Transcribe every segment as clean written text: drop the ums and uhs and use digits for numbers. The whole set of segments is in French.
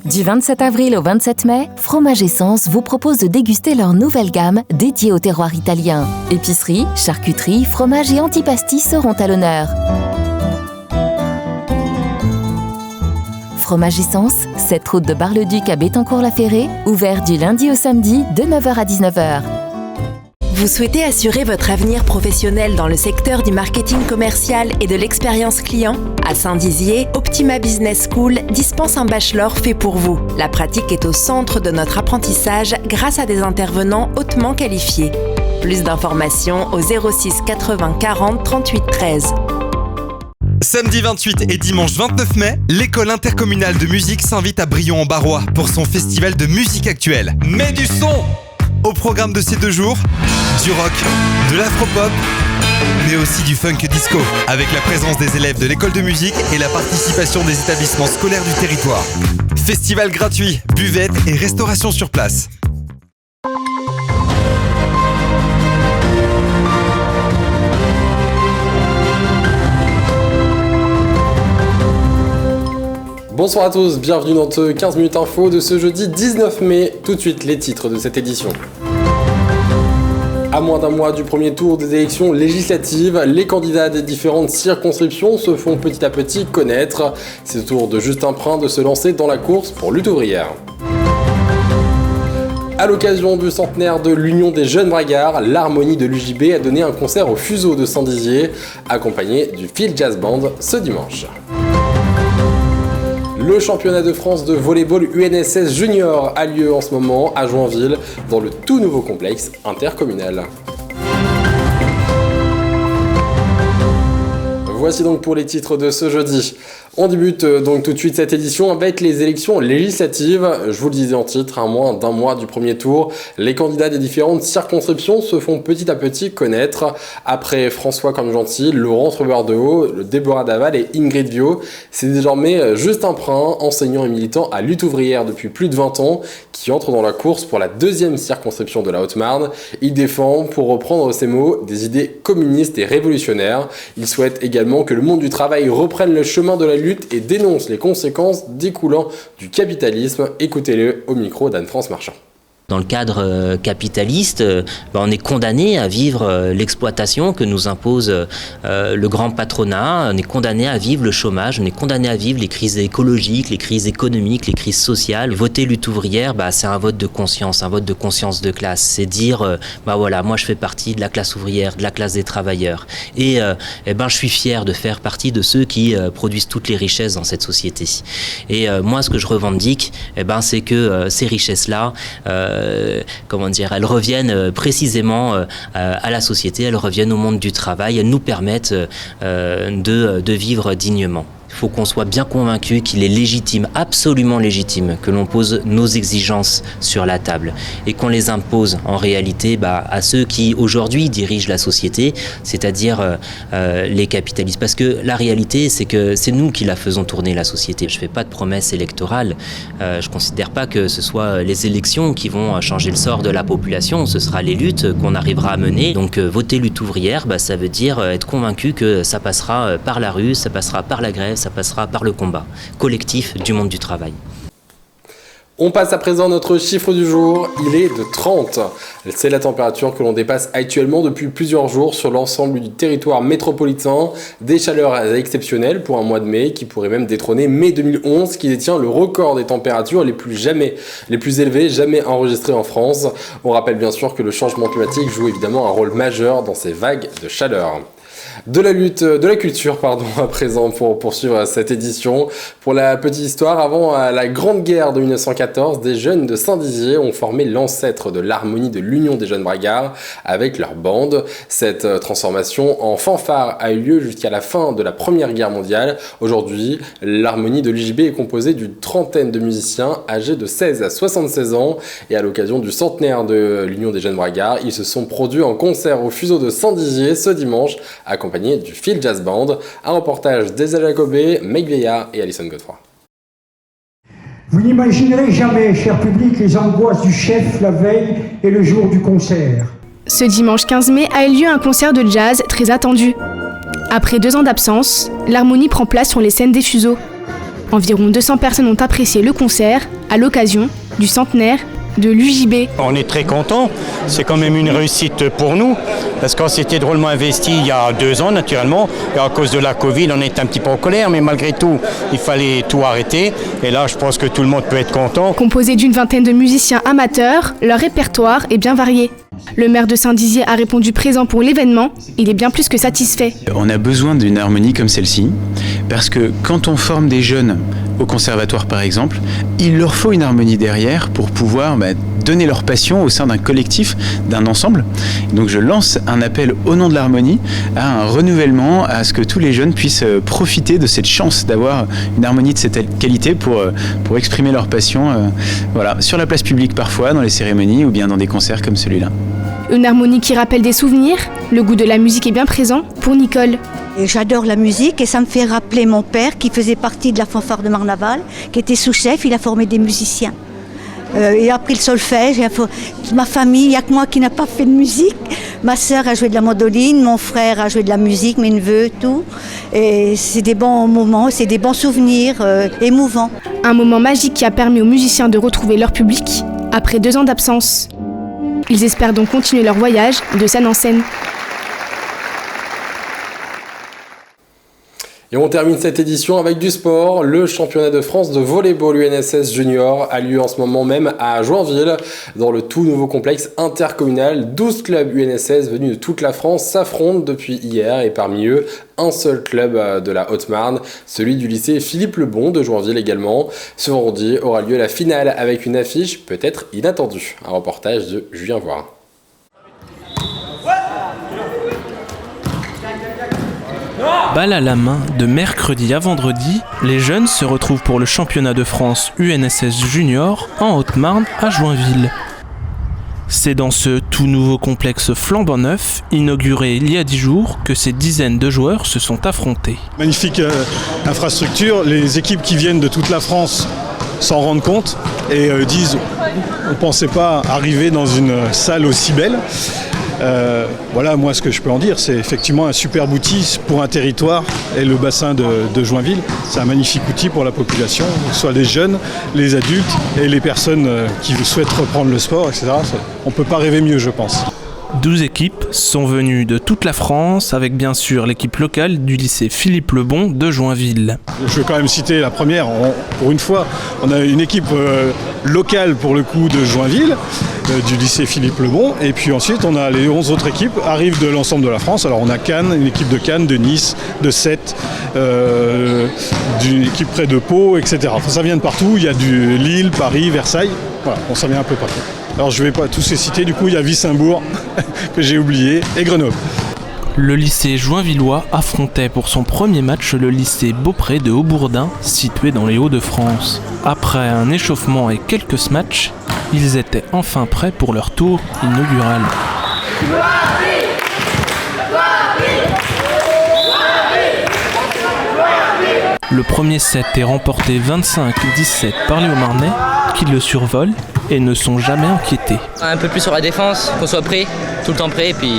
Du 27 avril au 27 mai, Fromage Essence vous propose de déguster leur nouvelle gamme dédiée au terroir italien. Épicerie, charcuterie, fromage et antipasti seront à l'honneur. Fromage Essence, 7 route de Bar-le-Duc à Bettencourt-la-Ferrée, ouvert du lundi au samedi de 9h à 19h. Vous souhaitez assurer votre avenir professionnel dans le secteur du marketing commercial et de l'expérience client ? À Saint-Dizier, Optima Business School dispense un bachelor fait pour vous. La pratique est au centre de notre apprentissage grâce à des intervenants hautement qualifiés. Plus d'informations au 06 80 40 38 13. Samedi 28 et dimanche 29 mai, l'école intercommunale de musique s'invite à Brion-en-Barrois pour son festival de musique actuelle. Mets du son ! Au programme de ces 2 jours, du rock, de l'afropop, mais aussi du funk disco, avec la présence des élèves de l'école de musique et la participation des établissements scolaires du territoire. Festival gratuit, buvette et restauration sur place. Bonsoir à tous, bienvenue dans 15 minutes info de ce jeudi 19 mai. Tout de suite les titres de cette édition. À moins d'un mois du premier tour des élections législatives, les candidats des différentes circonscriptions se font petit à petit connaître. C'est au tour de Justin Prin de se lancer dans la course pour Lutte ouvrière. À l'occasion du centenaire de l'Union des Jeunes Bragards, l'Harmonie de l'UJB a donné un concert au Fuseau de Saint-Dizier, accompagné du Field Jazz Band ce dimanche. Le championnat de France de volleyball UNSS Junior a lieu en ce moment à Joinville, dans le tout nouveau complexe intercommunal. Voici donc pour les titres de ce jeudi. On débute donc tout de suite cette édition avec les élections législatives. Je vous le disais en titre, à moins d'un mois du premier tour, les candidats des différentes circonscriptions se font petit à petit connaître. Après François Corngentil, Laurence Robert-Dehaut, Déborah Daval et Ingrid Viau, c'est désormais Justin Prin, enseignant et militant à Lutte ouvrière depuis plus de 20 ans, qui entre dans la course pour la 2e circonscription de la Haute-Marne. Il défend, pour reprendre ses mots, des idées communistes et révolutionnaires. Il souhaite également que le monde du travail reprenne le chemin de la lutte et dénonce les conséquences découlant du capitalisme. Écoutez-le au micro d'Anne-France Marchand. Dans le cadre capitaliste, on est condamné à vivre l'exploitation que nous impose le grand patronat, on est condamné à vivre le chômage, on est condamné à vivre les crises écologiques, les crises économiques, les crises sociales. Voter lutte ouvrière, c'est un vote de conscience, un vote de conscience de classe. C'est dire, voilà, moi je fais partie de la classe ouvrière, de la classe des travailleurs. Et je suis fier de faire partie de ceux qui produisent toutes les richesses dans cette société. Et moi, ce que je revendique, c'est que ces richesses-là, elles reviennent précisément à la société, elles reviennent au monde du travail, elles nous permettent de vivre dignement. Il faut qu'on soit bien convaincu qu'il est légitime, absolument légitime, que l'on pose nos exigences sur la table et qu'on les impose en réalité à ceux qui aujourd'hui dirigent la société, c'est-à-dire les capitalistes. Parce que la réalité, c'est que c'est nous qui la faisons tourner, la société. Je ne fais pas de promesses électorales. Je ne considère pas que ce soit les élections qui vont changer le sort de la population. Ce sera les luttes qu'on arrivera à mener. Donc voter lutte ouvrière, ça veut dire être convaincu que ça passera par la rue, ça passera par la grève, ça passera par le combat collectif du monde du travail. On passe à présent à notre chiffre du jour, il est de 30. C'est la température que l'on dépasse actuellement depuis plusieurs jours sur l'ensemble du territoire métropolitain. Des chaleurs exceptionnelles pour un mois de mai qui pourrait même détrôner mai 2011 qui détient le record des températures les plus élevées jamais enregistrées en France. On rappelle bien sûr que le changement climatique joue évidemment un rôle majeur dans ces vagues de chaleur. De la culture, à présent pour poursuivre cette édition. Pour la petite histoire, avant la Grande Guerre de 1914, des jeunes de Saint-Dizier ont formé l'ancêtre de l'Harmonie de l'Union des Jeunes Bragards avec leur bande. Cette transformation en fanfare a eu lieu jusqu'à la fin de la Première Guerre mondiale. Aujourd'hui, l'Harmonie de l'UJB est composée d'une trentaine de musiciens âgés de 16 à 76 ans et à l'occasion du centenaire de l'Union des Jeunes Bragards, ils se sont produits en concert au Fuseau de Saint-Dizier ce dimanche, accompagné du Field Jazz Band. Un reportage d'Elsa Jacobé, Meg Veillard et Alison Godefroy. Vous n'imaginerez jamais, cher public, les angoisses du chef la veille et le jour du concert. Ce dimanche 15 mai a eu lieu un concert de jazz très attendu. Après 2 ans d'absence, l'harmonie prend place sur les scènes des Fuseaux. Environ 200 personnes ont apprécié le concert à l'occasion du centenaire de l'UJB. On est très contents, c'est quand même une réussite pour nous, parce qu'on s'était drôlement investi il y a 2 ans naturellement, et à cause de la Covid on est un petit peu en colère, mais malgré tout il fallait tout arrêter, et là je pense que tout le monde peut être content. Composé d'une vingtaine de musiciens amateurs, leur répertoire est bien varié. Le maire de Saint-Dizier a répondu présent pour l'événement, il est bien plus que satisfait. On a besoin d'une harmonie comme celle-ci, parce que quand on forme des jeunes au conservatoire par exemple, il leur faut une harmonie derrière pour pouvoir donner leur passion au sein d'un collectif, d'un ensemble. Donc je lance un appel au nom de l'harmonie à un renouvellement, à ce que tous les jeunes puissent profiter de cette chance d'avoir une harmonie de cette qualité pour exprimer leur passion sur la place publique parfois, dans les cérémonies ou bien dans des concerts comme celui-là. Une harmonie qui rappelle des souvenirs, le goût de la musique est bien présent pour Nicole. Et j'adore la musique et ça me fait rappeler mon père qui faisait partie de la fanfare de Marnaval, qui était sous-chef, il a formé des musiciens. Il a appris le solfège, ma famille, il n'y a que moi qui n'a pas fait de musique. Ma sœur a joué de la mandoline, mon frère a joué de la musique, mes neveux, tout. Et c'est des bons moments, c'est des bons souvenirs émouvants. Un moment magique qui a permis aux musiciens de retrouver leur public après 2 ans d'absence. Ils espèrent donc continuer leur voyage de scène en scène. Et on termine cette édition avec du sport. Le championnat de France de volleyball UNSS Junior a lieu en ce moment même à Joinville, dans le tout nouveau complexe intercommunal. 12 clubs UNSS venus de toute la France s'affrontent depuis hier et parmi eux, un seul club de la Haute-Marne, celui du lycée Philippe Lebon de Joinville également. Ce vendredi aura lieu la finale avec une affiche peut-être inattendue. Un reportage de Julien Voirin. Balle à la main, de mercredi à vendredi, les jeunes se retrouvent pour le championnat de France UNSS Junior en Haute-Marne à Joinville. C'est dans ce tout nouveau complexe flambant neuf, inauguré il y a 10 jours, que ces dizaines de joueurs se sont affrontés. Magnifique infrastructure, les équipes qui viennent de toute la France s'en rendent compte et disent on ne pensait pas arriver dans une salle aussi belle. Voilà, moi ce que je peux en dire, c'est effectivement un superbe outil pour un territoire et le bassin de Joinville. C'est un magnifique outil pour la population, que ce soit les jeunes, les adultes et les personnes qui souhaitent reprendre le sport, etc. On ne peut pas rêver mieux, je pense. 12 équipes sont venues de toute la France, avec bien sûr l'équipe locale du lycée Philippe Lebon de Joinville. Je vais quand même citer la première. Pour une fois, on a une équipe locale pour le coup de Joinville, du lycée Philippe Lebon. Et puis ensuite, on a les 11 autres équipes arrivent de l'ensemble de la France. Alors on a Cannes, une équipe de Cannes, de Nice, de Sète, d'une équipe près de Pau, etc. Enfin, ça vient de partout. Il y a du Lille, Paris, Versailles. Voilà, on s'en vient un peu partout. Alors je ne vais pas tous les citer, du coup il y a Wissembourg que j'ai oublié et Grenoble. Le lycée joinvillois affrontait pour son premier match le lycée Beaupré de Haubourdin, situé dans les Hauts-de-France. Après un échauffement et quelques smatchs, ils étaient enfin prêts pour leur tour inaugural. Le premier set est remporté 25-17 par les Haut-Marnais, qui le survolent et ne sont jamais inquiétés. Un peu plus sur la défense, qu'on soit prêt, tout le temps prêt, et puis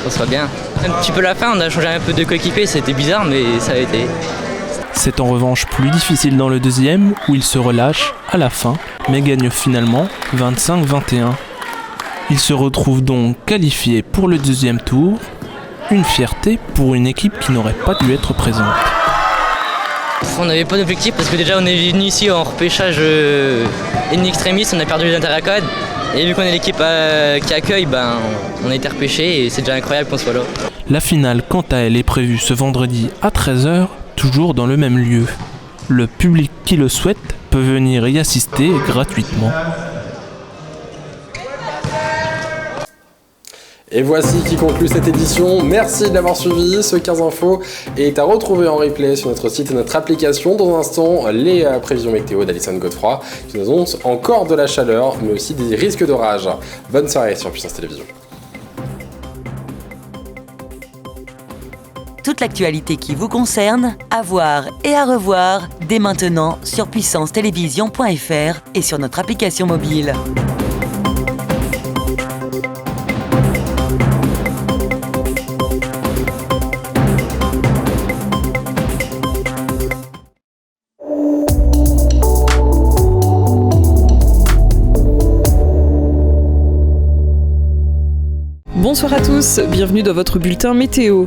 qu'on soit bien. Un petit peu la fin, on a changé un peu de coéquipier, c'était bizarre, mais ça a été. C'est en revanche plus difficile dans le deuxième, où ils se relâchent à la fin, mais gagnent finalement 25-21. Ils se retrouvent donc qualifiés pour le deuxième tour, une fierté pour une équipe qui n'aurait pas dû être présente. On n'avait pas d'objectif parce que déjà on est venu ici en repêchage in extremis, on a perdu les interacades et vu qu'on est l'équipe qui accueille, on a été repêché et c'est déjà incroyable qu'on soit là. La finale quant à elle est prévue ce vendredi à 13h, toujours dans le même lieu. Le public qui le souhaite peut venir y assister gratuitement. Et voici qui conclut cette édition. Merci de l'avoir suivi. Ce 15 Info est à retrouver en replay sur notre site et notre application. Dans un instant, les prévisions météo d'Alison Godefroy qui nous annoncent encore de la chaleur, mais aussi des risques d'orage. Bonne soirée sur Puissance Télévision. Toute l'actualité qui vous concerne, à voir et à revoir dès maintenant sur puissancetélévision.fr et sur notre application mobile. Bonsoir à tous, bienvenue dans votre bulletin météo.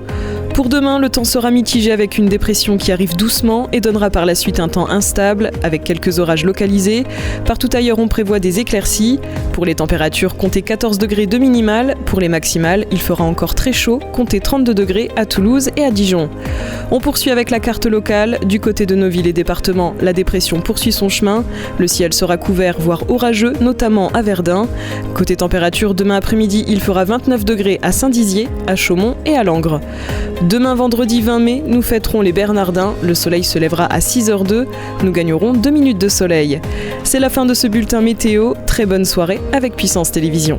Pour demain, le temps sera mitigé avec une dépression qui arrive doucement et donnera par la suite un temps instable, avec quelques orages localisés. Partout ailleurs, on prévoit des éclaircies. Pour les températures, comptez 14 degrés de minimale. Pour les maximales, il fera encore très chaud, comptez 32 degrés à Toulouse et à Dijon. On poursuit avec la carte locale. Du côté de nos villes et départements, la dépression poursuit son chemin. Le ciel sera couvert, voire orageux, notamment à Verdun. Côté température, demain après-midi, il fera 29 degrés à Saint-Dizier, à Chaumont et à Langres. Demain vendredi 20 mai, nous fêterons les Bernardins. Le soleil se lèvera à 6h02. Nous gagnerons 2 minutes de soleil. C'est la fin de ce bulletin météo. Très bonne soirée avec Puissance Télévisions.